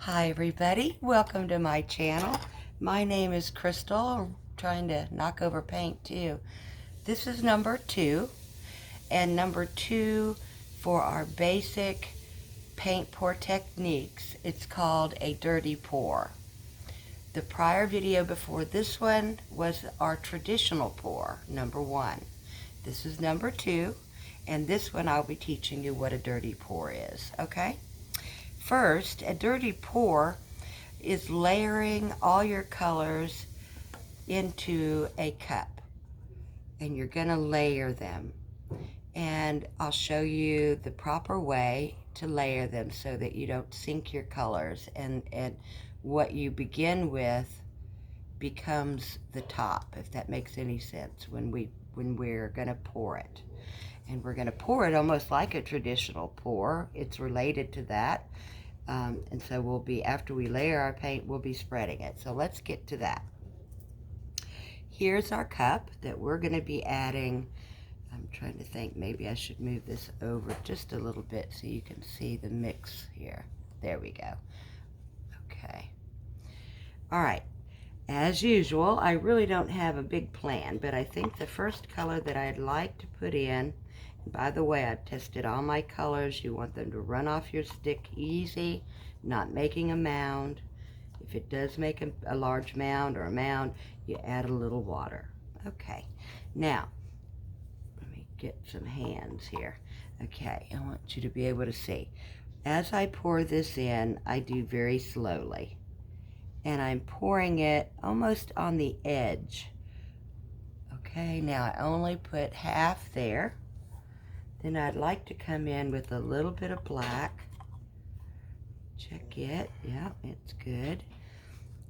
Hi everybody, welcome to my channel. My name is Crystal. I'm trying to knock over paint too. This is number 2, and number 2 for our basic paint pour techniques. It's called a dirty pour. The prior video before this one was our traditional pour, number 1. This is number 2, and this one I'll be teaching you what a dirty pour is, okay? First, a dirty pour is layering all your colors into a cup, and you're going to layer them, and I'll show you the proper way to layer them so that you don't sink your colors, and what you begin with becomes the top, if that makes any sense, when we're going to pour it. And we're going to pour it almost like a traditional pour. It's related to that. And so we'll be, after we layer our paint, we'll be spreading it. So let's get to that. Here's our cup that we're going to be adding. I'm trying to think, maybe I should move this over just a little bit so you can see the mix here. There we go. Okay. All right. As usual, I really don't have a big plan, but I think the first color that I'd like to put in, and by the way, I've tested all my colors. You want them to run off your stick easy, not making a mound. If it does make a large mound or a mound, you add a little water. Okay, now, let me get some hands here. Okay, I want you to be able to see. As I pour this in, I do very slowly. And I'm pouring it almost on the edge. Okay, now I only put half there. Then I'd like to come in with a little bit of black. Check it. Yeah, it's good.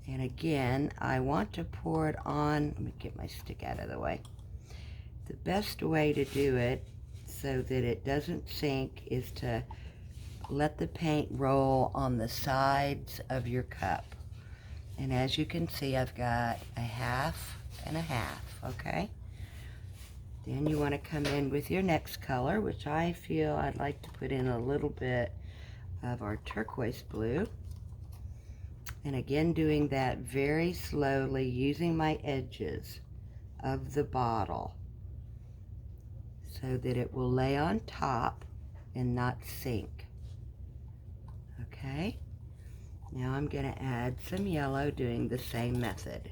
And again, I want to pour it on. Let me get my stick out of the way. The best way to do it so that it doesn't sink is to let the paint roll on the sides of your cup. And as you can see, I've got a half and a half, okay? Then you want to come in with your next color, which I feel I'd like to put in a little bit of our turquoise blue. And again, doing that very slowly, using my edges of the bottle so that it will lay on top and not sink, okay? Now I'm going to add some yellow doing the same method.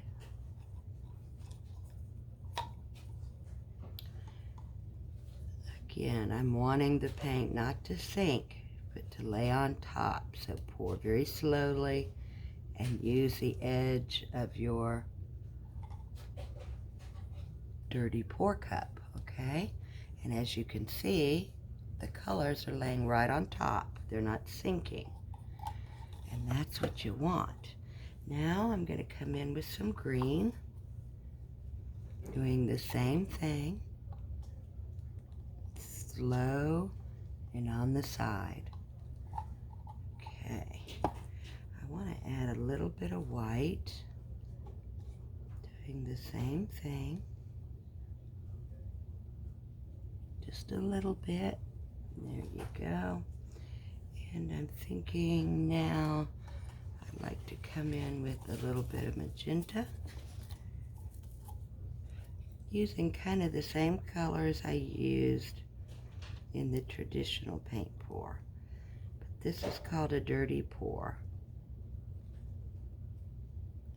Again, I'm wanting the paint not to sink, but to lay on top. So pour very slowly and use the edge of your dirty pour cup, okay? And as you can see, the colors are laying right on top. They're not sinking. And that's what you want. Now I'm going to come in with some green, doing the same thing, slow and on the side. Okay, I want to add a little bit of white, doing the same thing, just a little bit. There you go. And I'm thinking now I'd like to come in with a little bit of magenta, using kind of the same colors I used in the traditional paint pour. But this is called a dirty pour.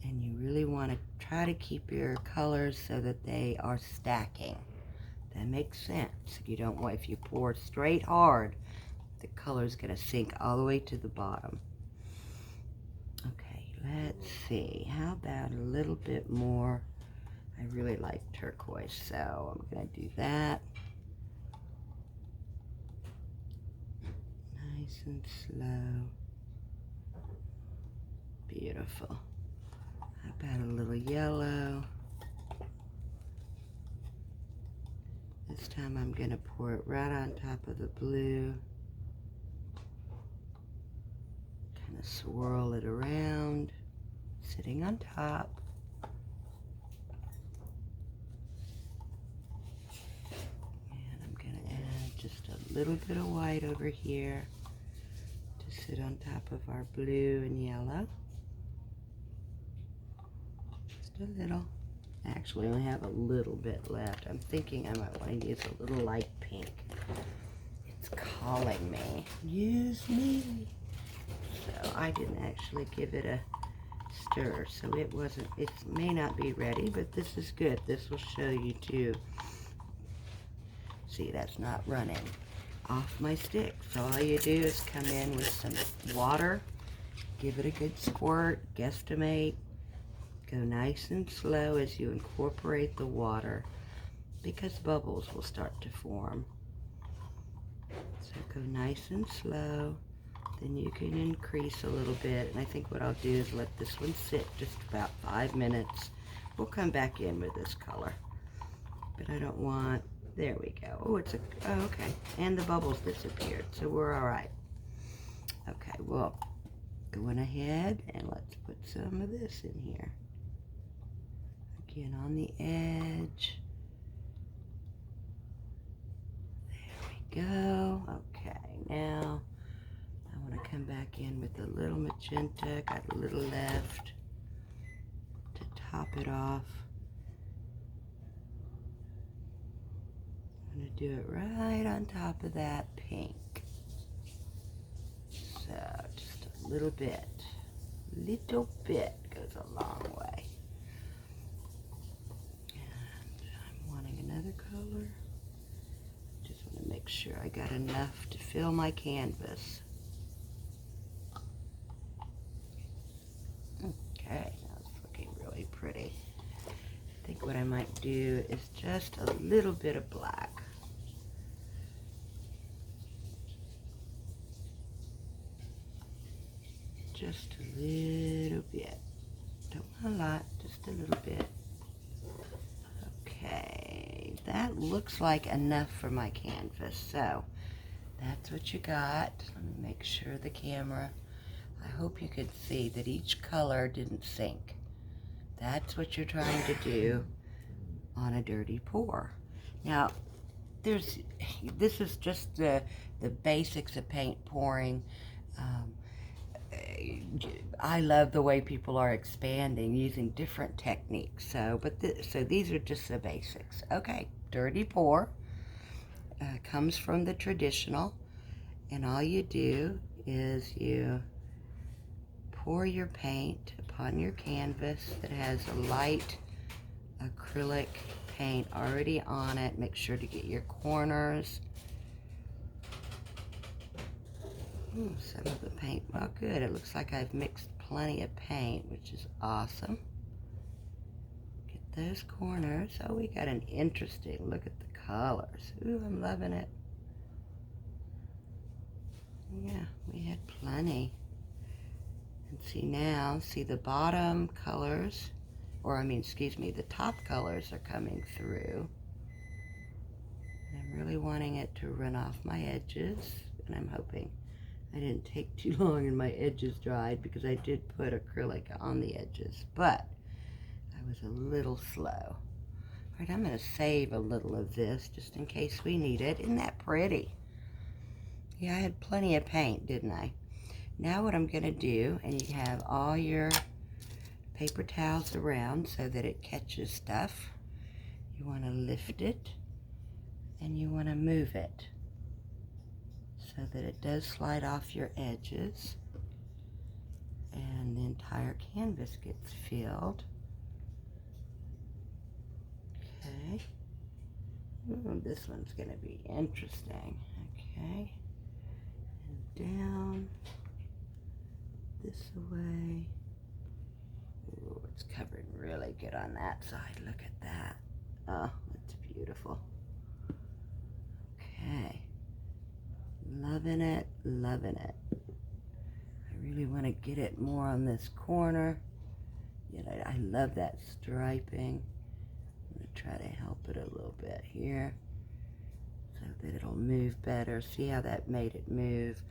And you really want to try to keep your colors so that they are stacking. That makes sense. You don't want, if you pour straight hard, the color is going to sink all the way to the bottom. Okay, let's see. How about a little bit more? I really like turquoise, so I'm going to do that. Nice and slow. Beautiful. How about a little yellow? This time I'm going to pour it right on top of the blue. Swirl it around, sitting on top. And I'm going to add just a little bit of white over here to place it on top of our blue and yellow. Just a little. Actually, I only have a little bit left. I'm thinking I might want to use a little light pink. It's calling me. Use me. So I didn't actually give it a stir, so it may not be ready, but this is good. This will show you too. See, that's not running off my stick. So all you do is come in with some water, give it a good squirt, guesstimate, go nice and slow as you incorporate the water, because bubbles will start to form. So go nice and slow. Then you can increase a little bit, and I think what I'll do is let this one sit just about 5 minutes. We'll come back in with this color, but I don't want, there we go. Oh, okay, and the bubbles disappeared, so we're all right. Okay, well, going ahead and let's put some of this in here. Again, on the edge. There we go. Okay, now I want to come back in with a little magenta, got a little left to top it off. I'm going to do it right on top of that pink. So just a little bit goes a long way. And I'm wanting another color. Just want to make sure I got enough to fill my canvas. Okay, now it's looking really pretty. I think what I might do is just a little bit of black. Just a little bit. Don't want a lot, just a little bit. Okay, that looks like enough for my canvas. So that's what you got. Let me make sure the camera, I hope you could see that each color didn't sink. That's what you're trying to do on a dirty pour. Now, this is just the basics of paint pouring. I love the way people are expanding using different techniques. So these are just the basics. Okay, dirty pour comes from the traditional, and all you do is you pour your paint upon your canvas that has a light acrylic paint already on it. Make sure to get your corners. Some of the paint, well, good. It looks like I've mixed plenty of paint, which is awesome. Get those corners. Oh, we got an interesting, look at the colors. Ooh, I'm loving it. Yeah, we had plenty. And see now, see the bottom colors, or I mean, excuse me, the top colors are coming through. And I'm really wanting it to run off my edges, and I'm hoping I didn't take too long and my edges dried, because I did put acrylic on the edges, but I was a little slow. All right, I'm going to save a little of this just in case we need it. Isn't that pretty? Yeah, I had plenty of paint, didn't I? Now what I'm going to do, and you have all your paper towels around so that it catches stuff. You want to lift it, and you want to move it so that it does slide off your edges, and the entire canvas gets filled. Okay. Ooh, this one's going to be interesting. Okay. And down. This way. Ooh, it's covering really good on that side. Look at that. Oh, it's beautiful. Okay. Loving it, loving it. I really want to get it more on this corner. Yet I love that striping. I'm going to try to help it a little bit here so that it'll move better. See how that made it move?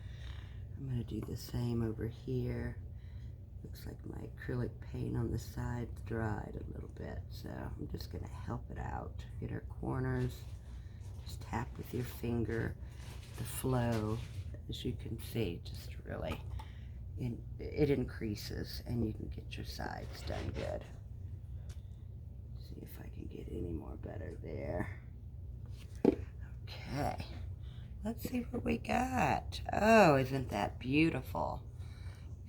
I'm going to do the same over here. Looks like my acrylic paint on the sides dried a little bit, so I'm just going to help it out. Get our corners. Just tap with your finger. The flow as you can see, just really, it increases, and you can get your sides done good. See if I can get any more better there. Okay, let's see what we got. Oh, isn't that beautiful?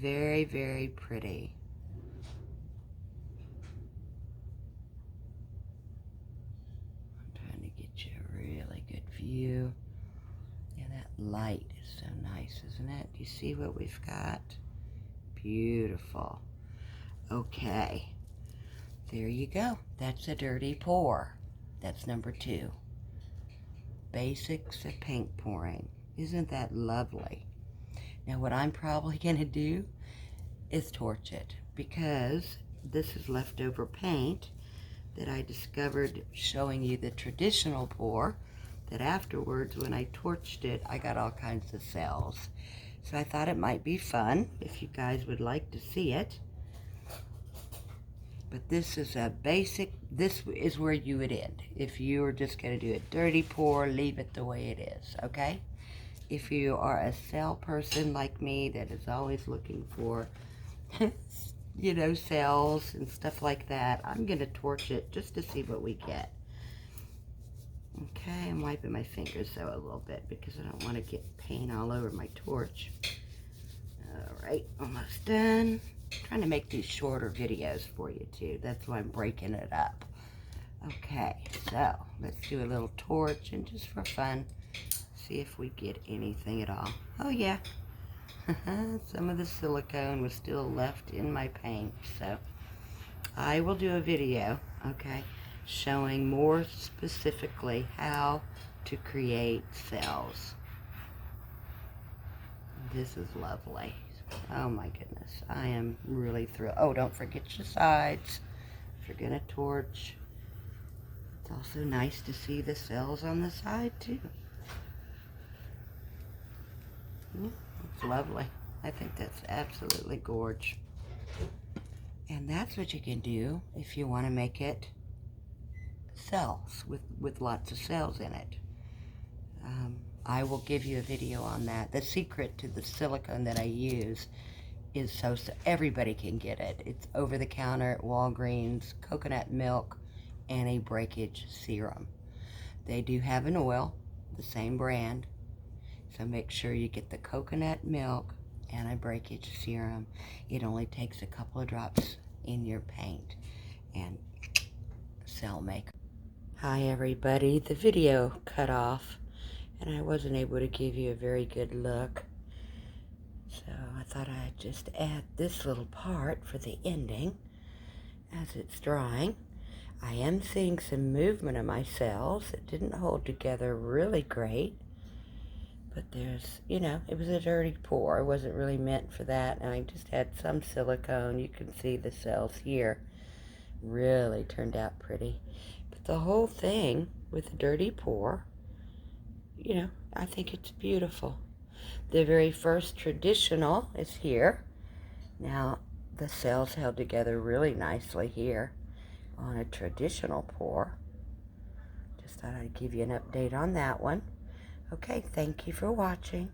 Very, very pretty. I'm trying to get you a really good view. Yeah, that light is so nice, isn't it? Do you see what we've got? Beautiful. Okay, there you go. That's a dirty pour. That's number 2. Basics of paint pouring. Isn't that lovely? Now what I'm probably going to do is torch it, because this is leftover paint that I discovered showing you the traditional pour, that afterwards when I torched it I got all kinds of cells. So I thought it might be fun if you guys would like to see it. But this is a basic, this is where you would end. If you were just going to do a dirty pour, leave it the way it is, okay? If you are a cell person like me that is always looking for, you know, cells and stuff like that, I'm going to torch it just to see what we get. Okay, I'm wiping my fingers though a little bit because I don't want to get paint all over my torch. Alright, almost done. I'm trying to make these shorter videos for you too. That's why I'm breaking it up. Okay, so let's do a little torch, and just for fun, see if we get anything at all. Oh yeah, some of the silicone was still left in my paint, so I will do a video, okay, showing more specifically how to create cells. This is lovely. Oh my goodness, I am really thrilled. Oh, don't forget your sides if you're gonna torch. It's also nice to see the cells on the side too. It's lovely. I think that's absolutely gorgeous. And that's what you can do if you want to make it cells with lots of cells in it. I will give you a video on that. The secret to the silicone that I use is so everybody can get it. It's over the counter at Walgreens, coconut milk, and a breakage serum. They do have an oil, the same brand, so make sure you get the coconut milk and a breakage serum. It only takes a couple of drops in your paint, and cell maker. Hi everybody, the video cut off and I wasn't able to give you a very good look, so I thought I'd just add this little part for the ending as it's drying. I am seeing some movement of my cells. It didn't hold together really great, but there's, you know, it was a dirty pour. It wasn't really meant for that, and I just had some silicone. You can see the cells here. Really turned out pretty. But the whole thing with a dirty pour, you know, I think it's beautiful. The very first traditional is here. Now, the cells held together really nicely here on a traditional pour. Just thought I'd give you an update on that one. Okay, thank you for watching.